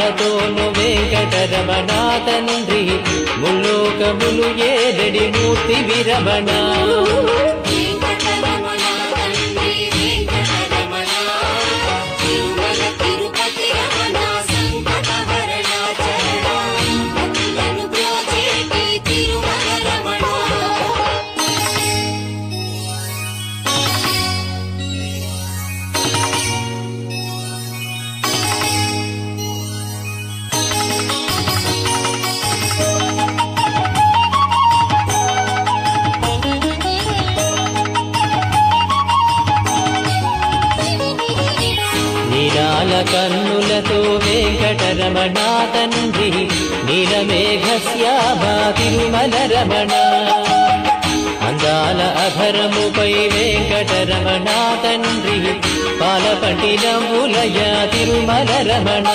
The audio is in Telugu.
ముత్యాలతోను వెంకటరమణ తండ్రి ముల్లోకములు ఏదడి మూర్తి విరమణ నీరాల కన్నులతో వెంకటరమణ తండ్రి నీలమేఘశ్యామా తిరుమల రమణ అందాల అధరముపై వెంకటరమణ తండ్రి పాలపట్టినములయ తిరుమల రమణ